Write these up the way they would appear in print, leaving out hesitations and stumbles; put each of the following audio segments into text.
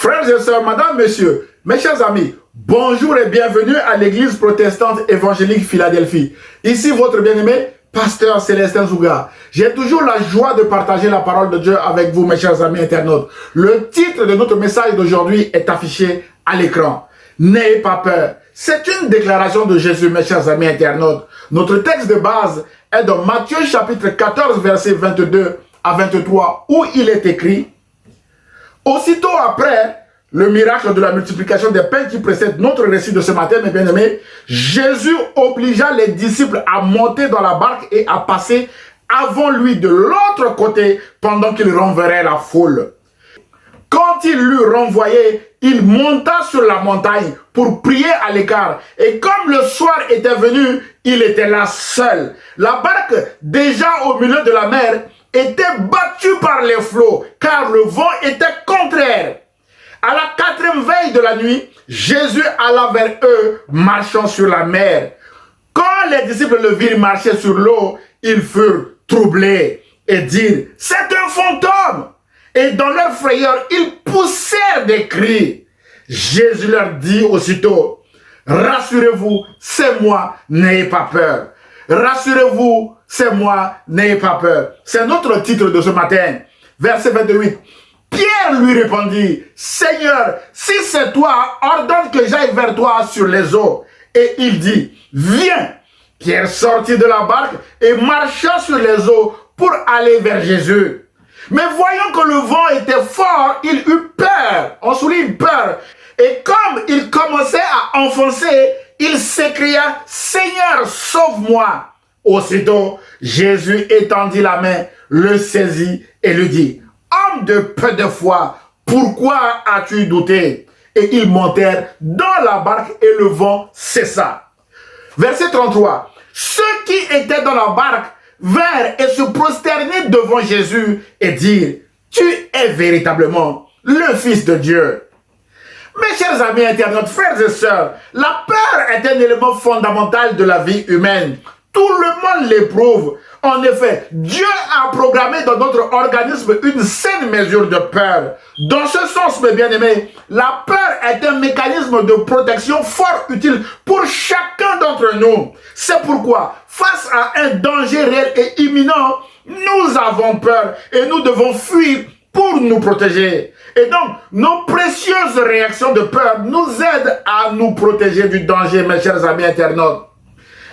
Frères et sœurs, madame, messieurs, mes chers amis, bonjour et bienvenue à l'église protestante évangélique Philadelphie. Ici votre bien-aimé, pasteur Célestin Zouga. J'ai toujours la joie de partager la parole de Dieu avec vous, mes chers amis internautes. Le titre de notre message d'aujourd'hui est affiché à l'écran. N'ayez pas peur. C'est une déclaration de Jésus, mes chers amis internautes. Notre texte de base est dans Matthieu chapitre 14, versets 22 à 23, où il est écrit: aussitôt après le miracle de la multiplication des pains qui précède notre récit de ce matin, mes bien-aimés, Jésus obligea les disciples à monter dans la barque et à passer avant lui de l'autre côté pendant qu'il renverrait la foule. Quand il l'eut renvoyé, il monta sur la montagne pour prier à l'écart. Et comme le soir était venu, il était là seul. La barque, déjà au milieu de la mer, était battue par les flots, car le vent était contraire. À la 4e veille de la nuit, Jésus alla vers eux, marchant sur la mer. Quand les disciples le virent marcher sur l'eau, ils furent troublés et dirent: c'est un fantôme! Et dans leur frayeur, ils poussèrent des cris. Jésus leur dit aussitôt: rassurez-vous, c'est moi, n'ayez pas peur. Rassurez-vous, c'est moi, n'ayez pas peur. C'est notre titre de ce matin. Verset 28. Pierre lui répondit: Seigneur, si c'est toi, ordonne que j'aille vers toi sur les eaux. Et il dit: viens. Pierre sortit de la barque et marcha sur les eaux pour aller vers Jésus. Mais voyant que le vent était fort, il eut peur. On souligne peur. Et comme il commençait à enfoncer, il s'écria: Seigneur, sauve-moi. Aussitôt, Jésus étendit la main, le saisit et lui dit: homme de peu de foi, pourquoi as-tu douté? Et ils montèrent dans la barque et le vent cessa. Verset 33. Ceux qui étaient dans la barque vinrent et se prosternaient devant Jésus et dirent: tu es véritablement le Fils de Dieu. Mes chers amis internautes, frères et sœurs, la peur est un élément fondamental de la vie humaine. Tout le monde l'éprouve. En effet, Dieu a programmé dans notre organisme une saine mesure de peur. Dans ce sens, mes bien-aimés, la peur est un mécanisme de protection fort utile pour chacun d'entre nous. C'est pourquoi, face à un danger réel et imminent, nous avons peur et nous devons fuir pour nous protéger. Et donc, nos précieuses réactions de peur nous aident à nous protéger du danger, mes chers amis internautes.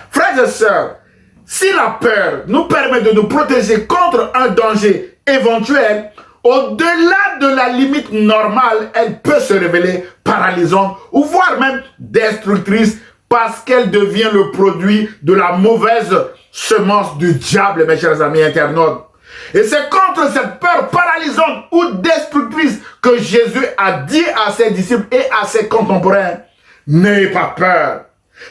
Frères et sœurs, si la peur nous permet de nous protéger contre un danger éventuel, au-delà de la limite normale, elle peut se révéler paralysante ou voire même destructrice parce qu'elle devient le produit de la mauvaise semence du diable, mes chers amis internautes. Et c'est contre cette peur paralysante ou destructrice que Jésus a dit à ses disciples et à ses contemporains: n'ayez pas peur.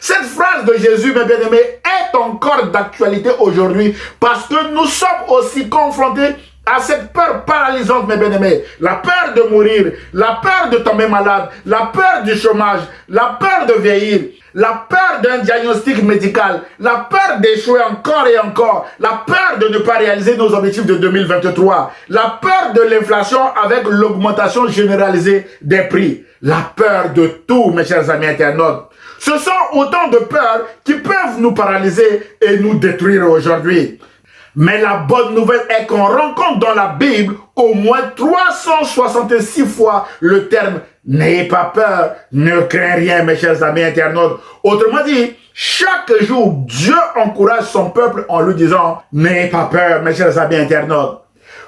Cette phrase de Jésus, mes bien-aimés, est encore d'actualité aujourd'hui parce que nous sommes aussi confrontés à cette peur paralysante, mes bien-aimés. La peur de mourir, la peur de tomber malade, la peur du chômage, la peur de vieillir, la peur d'un diagnostic médical, la peur d'échouer encore et encore, la peur de ne pas réaliser nos objectifs de 2023, la peur de l'inflation avec l'augmentation généralisée des prix, la peur de tout, mes chers amis internautes. Ce sont autant de peurs qui peuvent nous paralyser et nous détruire aujourd'hui. Mais la bonne nouvelle est qu'on rencontre dans la Bible au moins 366 fois le terme « n'ayez pas peur, ne crains rien » mes chers amis internautes. Autrement dit, chaque jour, Dieu encourage son peuple en lui disant « n'ayez pas peur » mes chers amis internautes.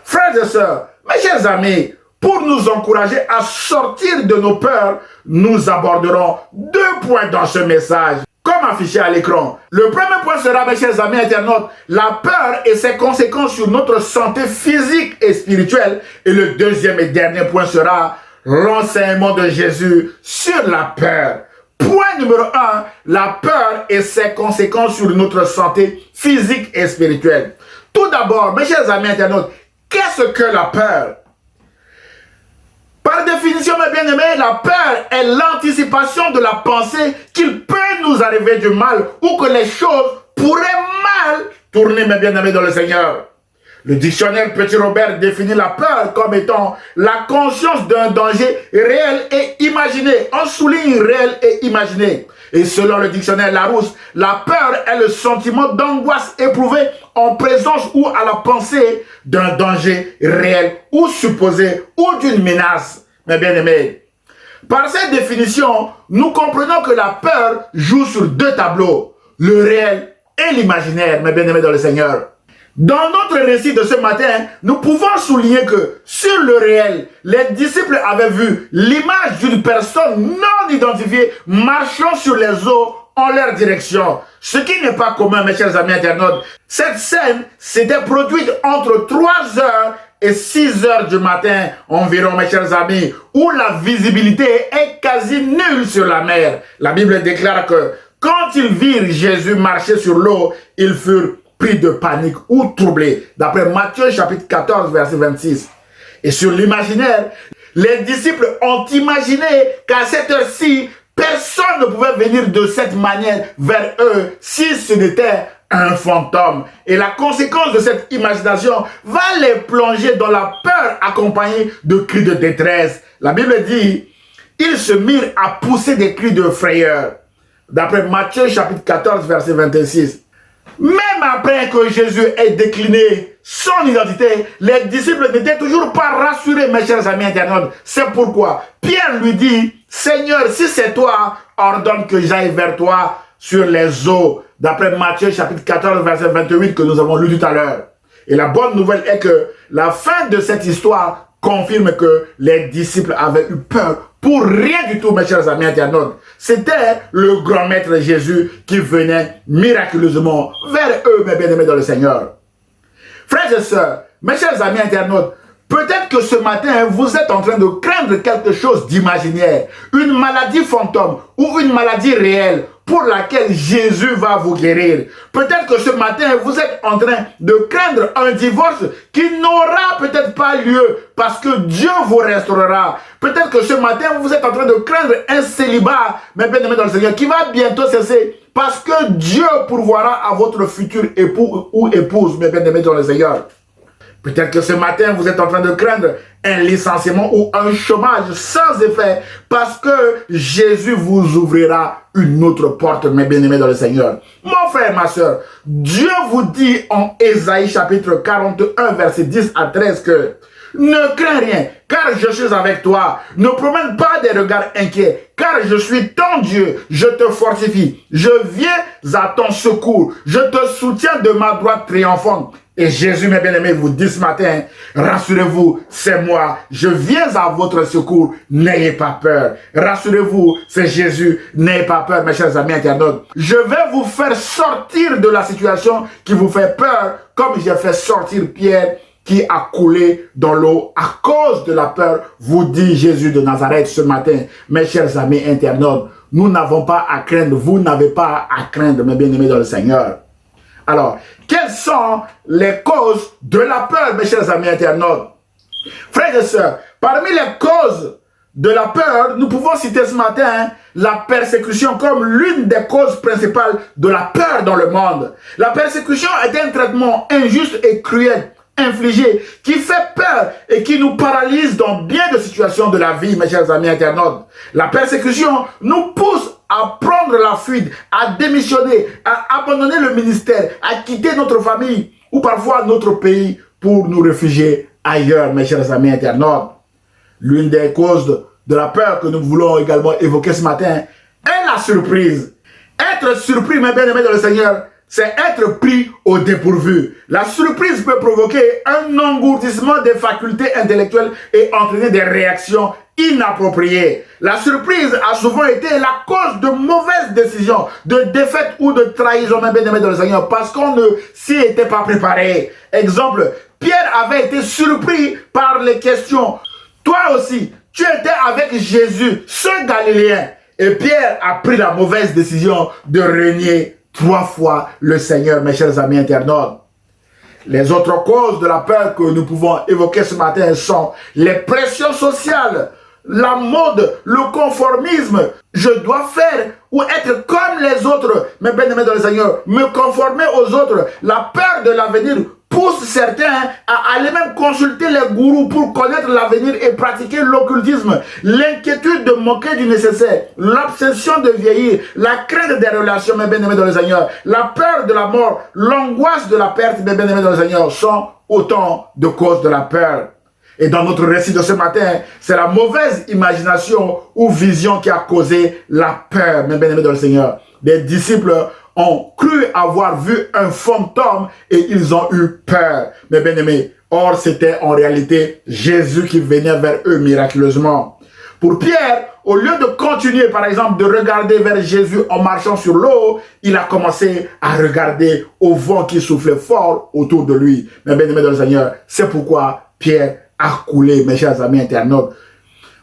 Frères et sœurs, mes chers amis, pour nous encourager à sortir de nos peurs, nous aborderons 2 points dans ce message, comme affiché à l'écran. Le premier point sera, mes chers amis internautes, la peur et ses conséquences sur notre santé physique et spirituelle. Et le deuxième et dernier point sera l'enseignement de Jésus sur la peur. Point numéro 1, la peur et ses conséquences sur notre santé physique et spirituelle. Tout d'abord, mes chers amis internautes, qu'est-ce que la peur? Par définition, mes bien-aimés, la peur est l'anticipation de la pensée qu'il peut nous arriver du mal ou que les choses pourraient mal tourner, mes bien-aimés, dans le Seigneur. Le dictionnaire Petit Robert définit la peur comme étant la conscience d'un danger réel et imaginé. On souligne réel et imaginé. Et selon le dictionnaire Larousse, la peur est le sentiment d'angoisse éprouvé en présence ou à la pensée d'un danger réel ou supposé ou d'une menace. Mes bien-aimés, par cette définition, nous comprenons que la peur joue sur deux tableaux, le réel et l'imaginaire, mes bien-aimés dans le Seigneur. Dans notre récit de ce matin, nous pouvons souligner que sur le réel, les disciples avaient vu l'image d'une personne non identifiée marchant sur les eaux en leur direction. Ce qui n'est pas commun, mes chers amis internautes. Cette scène s'était produite entre 3h et 6h du matin environ, mes chers amis, où la visibilité est quasi nulle sur la mer. La Bible déclare que quand ils virent Jésus marcher sur l'eau, ils furent pris de panique ou troublés, d'après Matthieu chapitre 14, verset 26. Et sur l'imaginaire, les disciples ont imaginé qu'à cette heure-ci, personne ne pouvait venir de cette manière vers eux si ce n'était un fantôme. Et la conséquence de cette imagination va les plonger dans la peur accompagnée de cris de détresse. La Bible dit, ils se mirent à pousser des cris de frayeur. D'après Matthieu chapitre 14, verset 26. Même après que Jésus ait décliné son identité, les disciples n'étaient toujours pas rassurés, mes chers amis internautes. C'est pourquoi Pierre lui dit, Seigneur, si c'est toi, ordonne que j'aille vers toi sur les eaux. D'après Matthieu chapitre 14, verset 28 que nous avons lu tout à l'heure. Et la bonne nouvelle est que la fin de cette histoire confirme que les disciples avaient eu peur pour rien du tout, mes chers amis internautes. C'était le grand maître Jésus qui venait miraculeusement vers eux, mes bien-aimés dans le Seigneur. Frères et sœurs, mes chers amis internautes, peut-être que ce matin, vous êtes en train de craindre quelque chose d'imaginaire, une maladie fantôme ou une maladie réelle pour laquelle Jésus va vous guérir. Peut-être que ce matin, vous êtes en train de craindre un divorce qui n'aura peut-être pas lieu parce que Dieu vous restaurera. Peut-être que ce matin, vous êtes en train de craindre un célibat, mes bien-aimés dans le Seigneur, qui va bientôt cesser parce que Dieu pourvoira à votre futur époux ou épouse, mes bien-aimés dans le Seigneur. Peut-être que ce matin, vous êtes en train de craindre un licenciement ou un chômage sans effet parce que Jésus vous ouvrira une autre porte, mes bien-aimés dans le Seigneur. Mon frère, ma soeur, Dieu vous dit en Ésaïe chapitre 41, verset 10 à 13 que ne crains rien, car je suis avec toi. Ne promène pas des regards inquiets, car je suis ton Dieu. Je te fortifie. Je viens à ton secours. Je te soutiens de ma droite triomphante. Et Jésus, mes bien-aimés, vous dit ce matin, rassurez-vous, c'est moi, je viens à votre secours, n'ayez pas peur. Rassurez-vous, c'est Jésus, n'ayez pas peur, mes chers amis internautes. Je vais vous faire sortir de la situation qui vous fait peur, comme j'ai fait sortir Pierre qui a coulé dans l'eau à cause de la peur, vous dit Jésus de Nazareth ce matin. Mes chers amis internautes, nous n'avons pas à craindre, vous n'avez pas à craindre, mes bien-aimés dans le Seigneur. Alors, quelles sont les causes de la peur, mes chers amis internautes? Frères et sœurs, parmi les causes de la peur, nous pouvons citer ce matin la persécution comme l'une des causes principales de la peur dans le monde. La persécution est un traitement injuste et cruel infligé qui fait peur et qui nous paralyse dans bien de situations de la vie, mes chers amis internautes. La persécution nous pousse à prendre la fuite, à démissionner, à abandonner le ministère, à quitter notre famille ou parfois notre pays pour nous réfugier ailleurs, mes chers amis internautes. L'une des causes de la peur que nous voulons également évoquer ce matin est la surprise. Être surpris, mes bien-aimés dans le Seigneur, c'est être pris au dépourvu. La surprise peut provoquer un engourdissement des facultés intellectuelles et entraîner des réactions inappropriées. La surprise a souvent été la cause de mauvaises décisions, de défaites ou de trahison, mes bien-aimés dans le Seigneur, parce qu'on ne s'y était pas préparé. Exemple, Pierre avait été surpris par les questions. Toi aussi, tu étais avec Jésus, ce Galiléen. Et Pierre a pris la mauvaise décision de renier 3 fois le Seigneur, mes chers amis internautes. Les autres causes de la peur que nous pouvons évoquer ce matin sont les pressions sociales, la mode, le conformisme. Je dois faire ou être comme les autres, mes bien-aimés dans le Seigneur, me conformer aux autres. La peur de l'avenir pousse certains à aller même consulter les gourous pour connaître l'avenir et pratiquer l'occultisme. L'inquiétude de manquer du nécessaire, l'obsession de vieillir, la crainte des relations, mes bien-aimés dans le Seigneur, la peur de la mort, l'angoisse de la perte, mes bien-aimés dans le Seigneur, sont autant de causes de la peur. Et dans notre récit de ce matin, c'est la mauvaise imagination ou vision qui a causé la peur, mes bien-aimés dans le Seigneur. Des disciples ont cru avoir vu un fantôme et ils ont eu peur, mes bien-aimés. Or, c'était en réalité Jésus qui venait vers eux miraculeusement. Pour Pierre, au lieu de continuer, par exemple, de regarder vers Jésus en marchant sur l'eau, il a commencé à regarder au vent qui soufflait fort autour de lui. Mes bien-aimés dans le Seigneur, c'est pourquoi Pierre a coulé, mes chers amis internautes.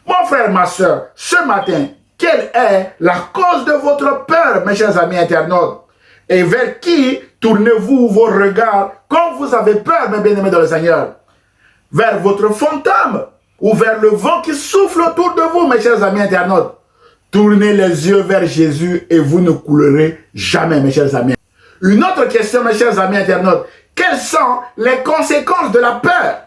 Mon frère, ma soeur, ce matin, quelle est la cause de votre peur, mes chers amis internautes? Et vers qui tournez-vous vos regards quand vous avez peur, mes bien-aimés dans le Seigneur? Vers votre fantôme ou vers le vent qui souffle autour de vous, mes chers amis internautes? Tournez les yeux vers Jésus et vous ne coulerez jamais, mes chers amis. Une autre question, mes chers amis internautes. Quelles sont les conséquences de la peur?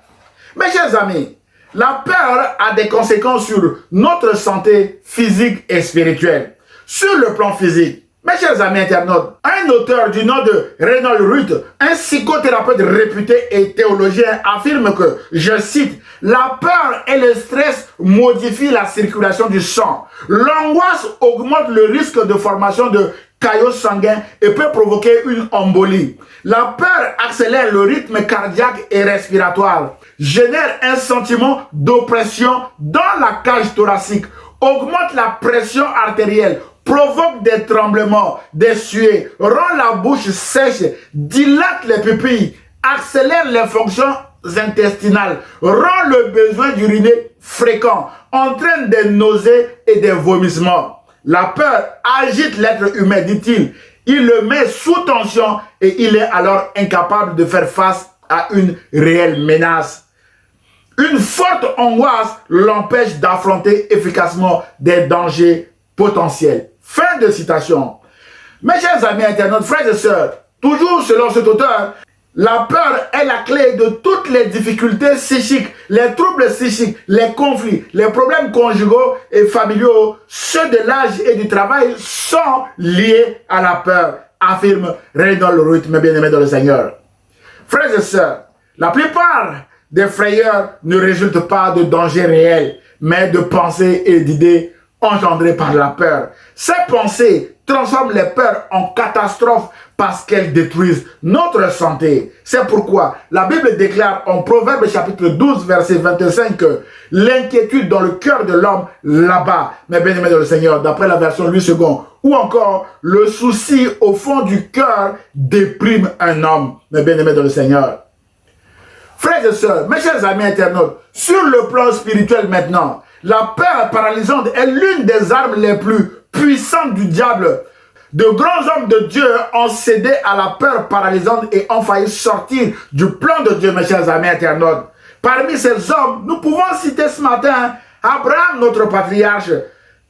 Mes chers amis, la peur a des conséquences sur notre santé physique et spirituelle. Sur le plan physique, mes chers amis internautes, un auteur du nom de Reynold Ruth, un psychothérapeute réputé et théologien, affirme que, je cite, « La peur et le stress modifient la circulation du sang. L'angoisse augmente le risque de formation de caillots sanguins et peut provoquer une embolie. La peur accélère le rythme cardiaque et respiratoire, génère un sentiment d'oppression dans la cage thoracique, augmente la pression artérielle, provoque des tremblements, des suées, rend la bouche sèche, dilate les pupilles, accélère les fonctions intestinales, rend le besoin d'uriner fréquent, entraîne des nausées et des vomissements. La peur agite l'être humain, dit-il. Il le met sous tension et il est alors incapable de faire face à une réelle menace. Une forte angoisse l'empêche d'affronter efficacement des dangers potentiels. Fin de citation. Mes chers amis internautes, frères et sœurs, toujours selon cet auteur, la peur est la clé de toutes les difficultés psychiques, les troubles psychiques, les conflits, les problèmes conjugaux et familiaux, ceux de l'âge et du travail sont liés à la peur, affirme Reynold Ruth, mes bien-aimés dans le Seigneur. Frères et sœurs, la plupart des frayeurs ne résultent pas de dangers réels, mais de pensées et d'idées engendrées par la peur. Ces pensées transforment les peurs en catastrophes parce qu'elles détruisent notre santé. C'est pourquoi la Bible déclare en Proverbe chapitre 12, verset 25 que l'inquiétude dans le cœur de l'homme l'abat, mes bien-aimés dans le Seigneur, d'après la version Louis II, ou encore le souci au fond du cœur déprime un homme, mes bien-aimés dans le Seigneur. Frères et sœurs, mes chers amis internautes, sur le plan spirituel maintenant, la peur paralysante est l'une des armes les plus puissantes du diable. De grands hommes de Dieu ont cédé à la peur paralysante et ont failli sortir du plan de Dieu, mes chers amis internautes. Parmi ces hommes, nous pouvons citer ce matin Abraham, notre patriarche,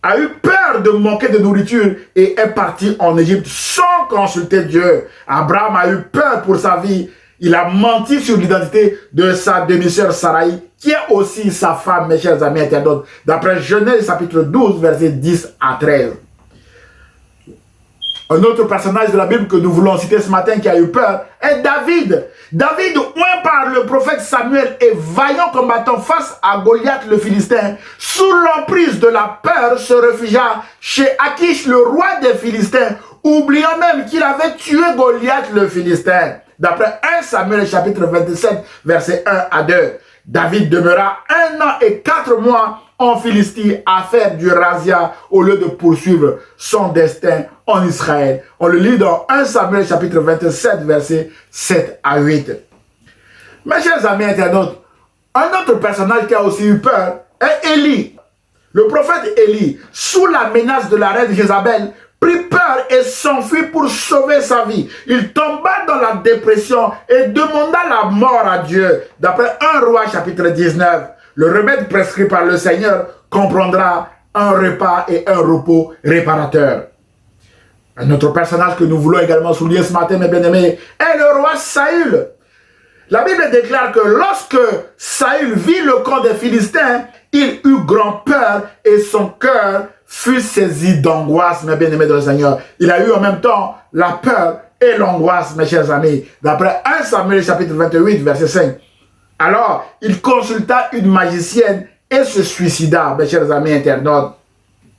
a eu peur de manquer de nourriture et est parti en Égypte sans consulter Dieu. Abraham a eu peur pour sa vie. Il a menti sur l'identité de sa demi-sœur Sarai, qui est aussi sa femme, mes chers amis internautes, d'après Genèse chapitre 12, versets 10 à 13. Un autre personnage de la Bible que nous voulons citer ce matin qui a eu peur est David. David, oint par le prophète Samuel et vaillant combattant face à Goliath le Philistin, sous l'emprise de la peur, se réfugia chez Achish, le roi des Philistins, oubliant même qu'il avait tué Goliath le Philistin. D'après 1 Samuel chapitre 27, versets 1 à 2. David demeura 1 an et 4 mois en Philistie à faire du razzia au lieu de poursuivre son destin en Israël. On le lit dans 1 Samuel chapitre 27, versets 7 à 8. Mes chers amis internautes, un autre personnage qui a aussi eu peur est Élie. Le prophète Élie, sous la menace de la reine Jézabel, prit peur et s'enfuit pour sauver sa vie. Il tomba dans la dépression et demanda la mort à Dieu. D'après 1 Roi chapitre 19, le remède prescrit par le Seigneur comprendra un repas et un repos réparateur. Un autre personnage que nous voulons également souligner ce matin, mes bien-aimés, est le roi Saül. La Bible déclare que lorsque Saül vit le camp des Philistins, il eut grand peur et son cœur fut saisi d'angoisse, mes bien-aimés dans le Seigneur. Il a eu en même temps la peur et l'angoisse, mes chers amis. D'après 1 Samuel chapitre 28, verset 5. Alors, il consulta une magicienne et se suicida, mes chers amis internautes.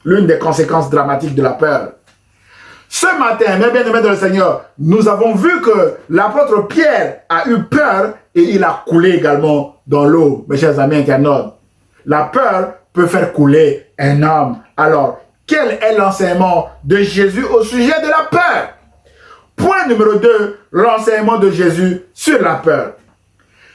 L'une des conséquences dramatiques de la peur. Ce matin, mes bien-aimés dans le Seigneur, nous avons vu que l'apôtre Pierre a eu peur et il a coulé également dans l'eau, mes chers amis internautes. La peur peut faire couler un homme. Alors, quel est l'enseignement de Jésus au sujet de la peur? Point numéro 2, l'enseignement de Jésus sur la peur.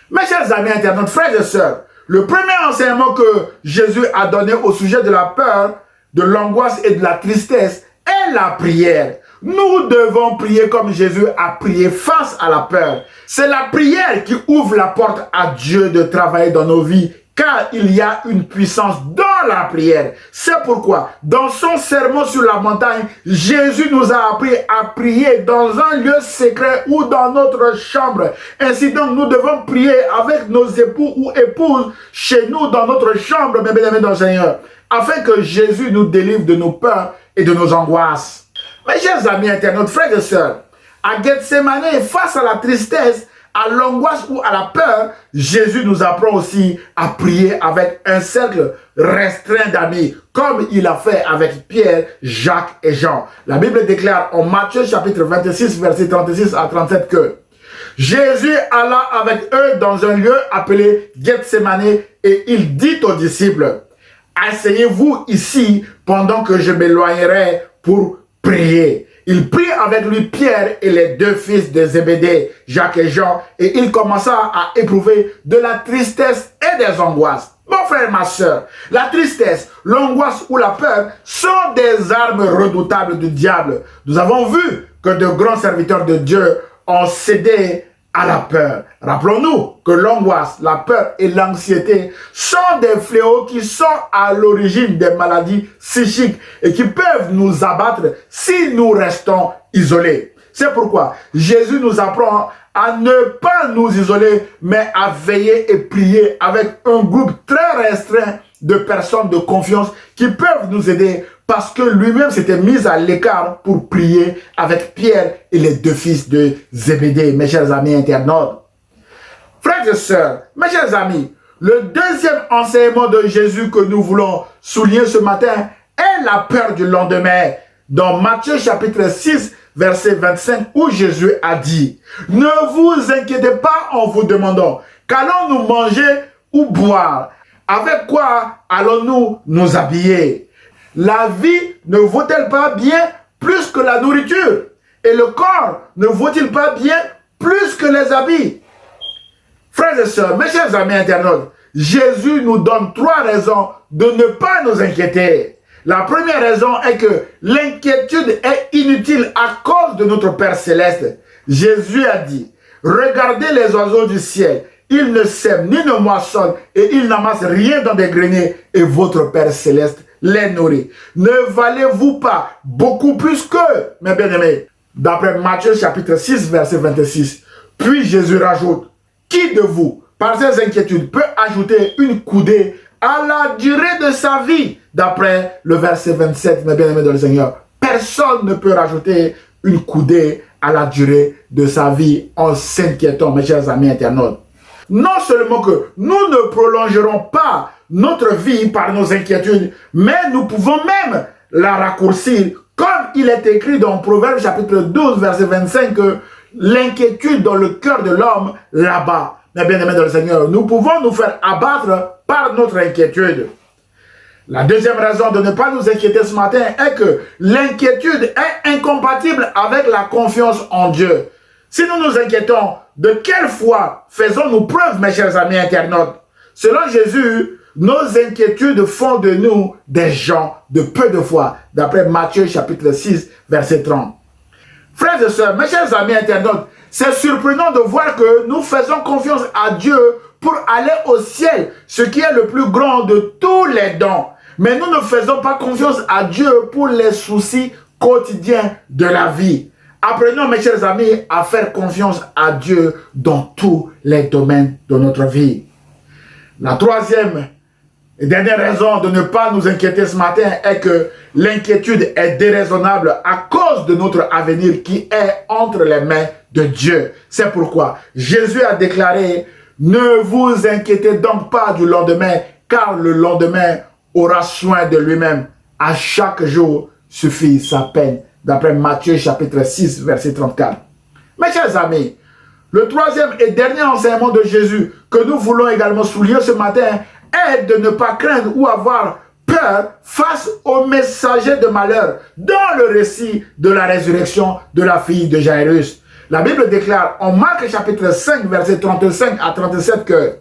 Mes chers amis internautes, frères et sœurs, le premier enseignement que Jésus a donné au sujet de la peur, de l'angoisse et de la tristesse est la prière. Nous devons prier comme Jésus a prié face à la peur. C'est la prière qui ouvre la porte à Dieu de travailler dans nos vies, car il y a une puissance dans la prière. C'est pourquoi, dans son sermon sur la montagne, Jésus nous a appris à prier dans un lieu secret ou dans notre chambre. Ainsi donc, nous devons prier avec nos époux ou épouses chez nous, dans notre chambre, mes bien-aimés dans le Seigneur, afin que Jésus nous délivre de nos peurs et de nos angoisses. Mes chers amis internautes, frères et sœurs, à Gethsemane, face à la tristesse, à l'angoisse ou à la peur, Jésus nous apprend aussi à prier avec un cercle restreint d'amis, comme il a fait avec Pierre, Jacques et Jean. La Bible déclare en Matthieu chapitre 26, versets 36 à 37 que Jésus alla avec eux dans un lieu appelé Gethsemane et il dit aux disciples, asseyez-vous ici pendant que je m'éloignerai pour prier. Il prit avec lui Pierre et les deux fils de Zébédée, Jacques et Jean, et il commença à éprouver de la tristesse et des angoisses. Mon frère, ma soeur, la tristesse, l'angoisse ou la peur sont des armes redoutables du diable. Nous avons vu que de grands serviteurs de Dieu ont cédé à la peur. Rappelons-nous que l'angoisse, la peur et l'anxiété sont des fléaux qui sont à l'origine des maladies psychiques et qui peuvent nous abattre si nous restons isolés. C'est pourquoi Jésus nous apprend à ne pas nous isoler, mais à veiller et prier avec un groupe très restreint de personnes de confiance qui peuvent nous aider parce que lui-même s'était mis à l'écart pour prier avec Pierre et les deux fils de Zébédée, mes chers amis internautes. Frères et sœurs, mes chers amis, le deuxième enseignement de Jésus que nous voulons souligner ce matin est la peur du lendemain. Dans Matthieu chapitre 6, verset 25, où Jésus a dit, « Ne vous inquiétez pas en vous demandant, qu'allons-nous manger ou boire? Avec quoi allons-nous nous habiller? La vie ne vaut-elle pas bien plus que la nourriture? Et le corps ne vaut-il pas bien plus que les habits? » Frères et sœurs, mes chers amis internautes, Jésus nous donne trois raisons de ne pas nous inquiéter. La première raison est que l'inquiétude est inutile à cause de notre Père Céleste. Jésus a dit, « Regardez les oiseaux du ciel, ils ne sèment ni ne moissonnent et ils n'amassent rien dans des greniers et votre Père Céleste les nourrit. Ne valez-vous pas beaucoup plus qu'eux, mes bien-aimés ?» D'après Matthieu chapitre 6, verset 26. Puis Jésus rajoute, « Qui de vous, par ses inquiétudes, peut ajouter une coudée à la durée de sa vie ?» D'après le verset 27, mes bien-aimés dans le Seigneur. Personne ne peut rajouter une coudée à la durée de sa vie en s'inquiétant, mes chers amis internautes. Non seulement que nous ne prolongerons pas notre vie par nos inquiétudes, mais nous pouvons même la raccourcir, comme il est écrit dans Proverbe chapitre 12, verset 25, que l'inquiétude dans le cœur de l'homme l'abat. Mes bien-aimés dans le Seigneur, nous pouvons nous faire abattre par notre inquiétude. La deuxième raison de ne pas nous inquiéter ce matin est que l'inquiétude est incompatible avec la confiance en Dieu. Si nous nous inquiétons, de quelle foi faisons-nous preuve, mes chers amis internautes? Selon Jésus, nos inquiétudes font de nous des gens de peu de foi, d'après Matthieu chapitre 6, verset 30. Frères et sœurs, mes chers amis internautes, c'est surprenant de voir que nous faisons confiance à Dieu pour aller au ciel, ce qui est le plus grand de tous les dons. Mais nous ne faisons pas confiance à Dieu pour les soucis quotidiens de la vie. Apprenons, mes chers amis, à faire confiance à Dieu dans tous les domaines de notre vie. La troisième et dernière raison de ne pas nous inquiéter ce matin est que l'inquiétude est déraisonnable à cause de notre avenir qui est entre les mains de Dieu. C'est pourquoi Jésus a déclaré: ne vous inquiétez donc pas du lendemain, car le lendemain aura soin de lui-même. À chaque jour suffit sa peine. D'après Matthieu chapitre 6, verset 34. Mes chers amis, le troisième et dernier enseignement de Jésus que nous voulons également souligner ce matin est de ne pas craindre ou avoir peur face aux messagers de malheur dans le récit de la résurrection de la fille de Jairus. La Bible déclare en Marc chapitre 5, verset 35 à 37 que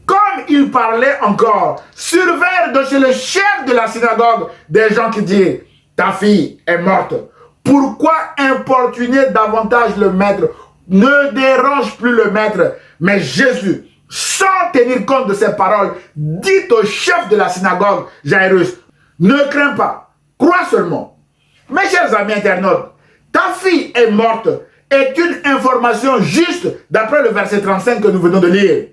comme il parlait encore, survinrent de chez le chef de la synagogue des gens qui disent: ta fille est morte. Pourquoi importuner davantage le maître? Ne dérange plus le maître. Mais Jésus, sans tenir compte de ces paroles, dit au chef de la synagogue, Jairus: ne crains pas, crois seulement. Mes chers amis internautes, ta fille est morte est une information juste d'après le verset 35 que nous venons de lire.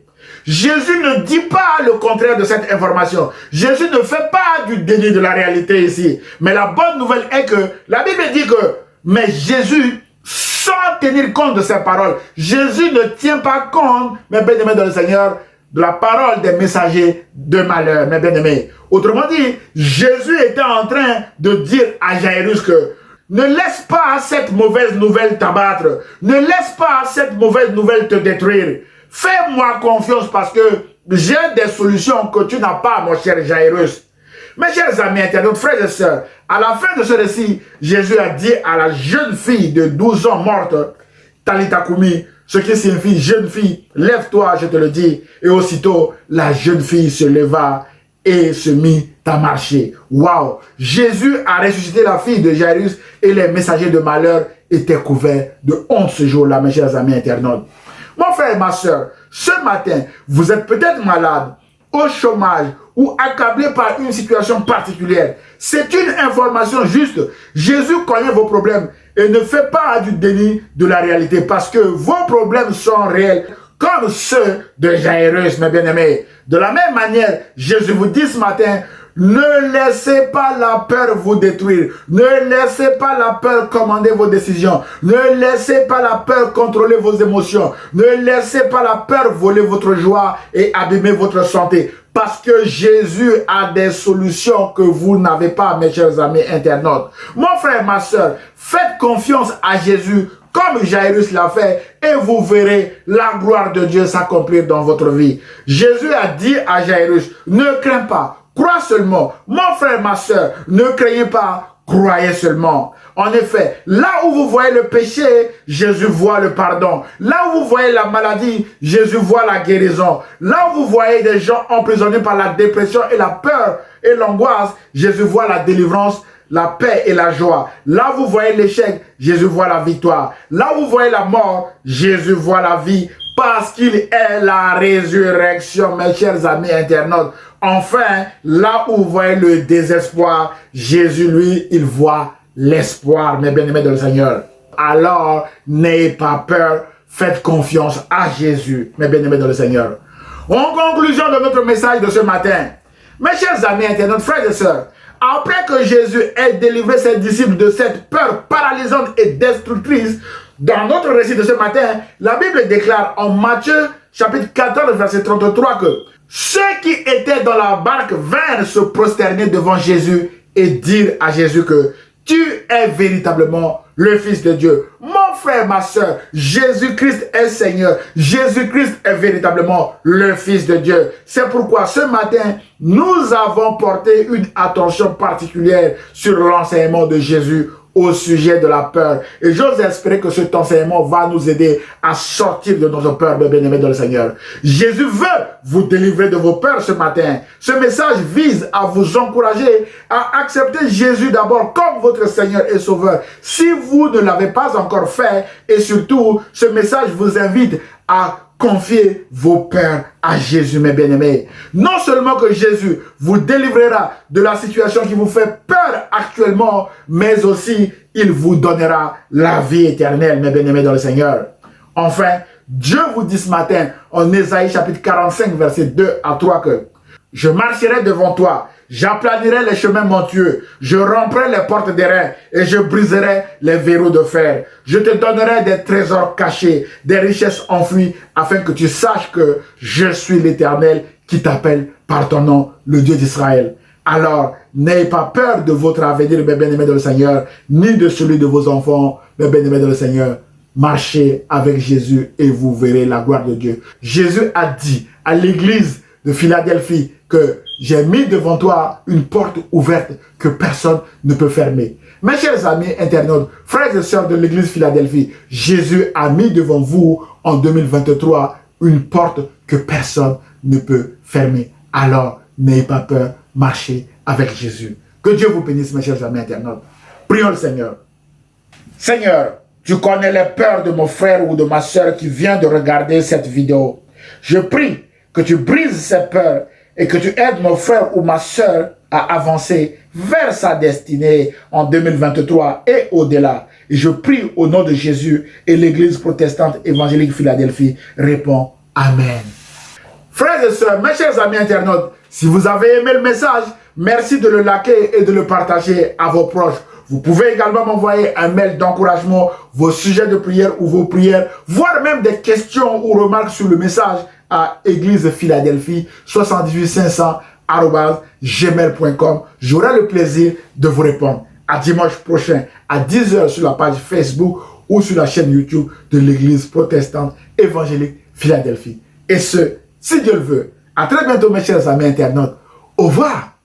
Jésus ne dit pas le contraire de cette information. Jésus ne fait pas du déni de la réalité ici. Mais la bonne nouvelle est que la Bible dit que, mais Jésus, sans tenir compte de ces paroles, Jésus ne tient pas compte, mes bien-aimés dans le Seigneur, de la parole des messagers de malheur, mes bien-aimés. Autrement dit, Jésus était en train de dire à Jairus que ne laisse pas cette mauvaise nouvelle t'abattre. Ne laisse pas cette mauvaise nouvelle te détruire. Fais-moi confiance parce que j'ai des solutions que tu n'as pas, mon cher Jairus. Mes chers amis internautes, frères et sœurs, à la fin de ce récit, Jésus a dit à la jeune fille de 12 ans morte, Talitha Koumi, ce qui signifie jeune fille, lève-toi, je te le dis. Et aussitôt, la jeune fille se leva et se mit à marcher. Waouh! Jésus a ressuscité la fille de Jairus et les messagers de malheur étaient couverts de honte ce jour-là, mes chers amis internautes. Mon frère et ma soeur, ce matin, vous êtes peut-être malade, au chômage ou accablé par une situation particulière. C'est une information juste. Jésus connaît vos problèmes et ne fait pas du déni de la réalité parce que vos problèmes sont réels comme ceux de Jairus, mes bien-aimés. De la même manière, Jésus vous dit ce matin, ne laissez pas la peur vous détruire. Ne laissez pas la peur commander vos décisions. Ne laissez pas la peur contrôler vos émotions. Ne laissez pas la peur voler votre joie et abîmer votre santé. Parce que Jésus a des solutions que vous n'avez pas, mes chers amis internautes. Mon frère, ma soeur, faites confiance à Jésus comme Jairus l'a fait et vous verrez la gloire de Dieu s'accomplir dans votre vie. Jésus a dit à Jairus, ne crains pas. Crois seulement. Mon frère, ma soeur, ne craignez pas, croyez seulement. En effet, là où vous voyez le péché, Jésus voit le pardon. Là où vous voyez la maladie, Jésus voit la guérison. Là où vous voyez des gens emprisonnés par la dépression et la peur et l'angoisse, Jésus voit la délivrance, la paix et la joie. Là où vous voyez l'échec, Jésus voit la victoire. Là où vous voyez la mort, Jésus voit la vie. Parce qu'il est la résurrection, mes chers amis internautes. Enfin, là où vous voyez le désespoir, Jésus, lui, il voit l'espoir, mes bien-aimés dans le Seigneur. Alors, n'ayez pas peur, faites confiance à Jésus, mes bien-aimés dans le Seigneur. En conclusion de notre message de ce matin, mes chers amis internautes, frères et sœurs, après que Jésus ait délivré ses disciples de cette peur paralysante et destructrice, dans notre récit de ce matin, la Bible déclare en Matthieu chapitre 14, verset 33 que ceux qui étaient dans la barque vinrent se prosterner devant Jésus et dire à Jésus que tu es véritablement le Fils de Dieu. Mon frère, ma soeur, Jésus-Christ est Seigneur. Jésus-Christ est véritablement le Fils de Dieu. C'est pourquoi ce matin, nous avons porté une attention particulière sur l'enseignement de Jésus au sujet de la peur. Et j'ose espérer que cet enseignement va nous aider à sortir de notre peur, mes bien-aimés dans le Seigneur. Jésus veut vous délivrer de vos peurs ce matin. Ce message vise à vous encourager à accepter Jésus d'abord comme votre Seigneur et Sauveur. Si vous ne l'avez pas encore fait, et surtout, ce message vous invite à confiez vos peurs à Jésus, mes bien-aimés. Non seulement que Jésus vous délivrera de la situation qui vous fait peur actuellement, mais aussi il vous donnera la vie éternelle, mes bien-aimés dans le Seigneur. Enfin, Dieu vous dit ce matin, en Ésaïe chapitre 45, verset 2 à 3, que je marcherai devant toi, j'aplanirai les chemins montueux, je romprai les portes d'airain et je briserai les verrous de fer. Je te donnerai des trésors cachés, des richesses enfouies, afin que tu saches que je suis l'Éternel qui t'appelle par ton nom, le Dieu d'Israël. Alors, n'ayez pas peur de votre avenir, mes bien-aimés dans le Seigneur, ni de celui de vos enfants, mes bien-aimés dans le Seigneur. Marchez avec Jésus et vous verrez la gloire de Dieu. Jésus a dit à l'église de Philadelphie que j'ai mis devant toi une porte ouverte que personne ne peut fermer. Mes chers amis internautes, frères et sœurs de l'église Philadelphie, Jésus a mis devant vous en 2023 une porte que personne ne peut fermer. Alors, n'ayez pas peur, marchez avec Jésus. Que Dieu vous bénisse, mes chers amis internautes. Prions le Seigneur. Seigneur, tu connais les peurs de mon frère ou de ma soeur qui vient de regarder cette vidéo. Je prie que tu brises ces peurs et que tu aides mon frère ou ma soeur à avancer vers sa destinée en 2023 et au-delà. Et je prie au nom de Jésus et l'église protestante évangélique Philadelphie répond Amen. Frères et sœurs, mes chers amis internautes, si vous avez aimé le message, merci de le liker et de le partager à vos proches. Vous pouvez également m'envoyer un mail d'encouragement, vos sujets de prière ou vos prières, voire même des questions ou remarques sur le message à Église Philadelphie 78500@gmail.com. J'aurai le plaisir de vous répondre. À dimanche prochain à 10 h sur la page Facebook ou sur la chaîne YouTube de l'Église protestante évangélique Philadelphie. Et ce, si Dieu le veut. À très bientôt mes chers amis internautes. Au revoir.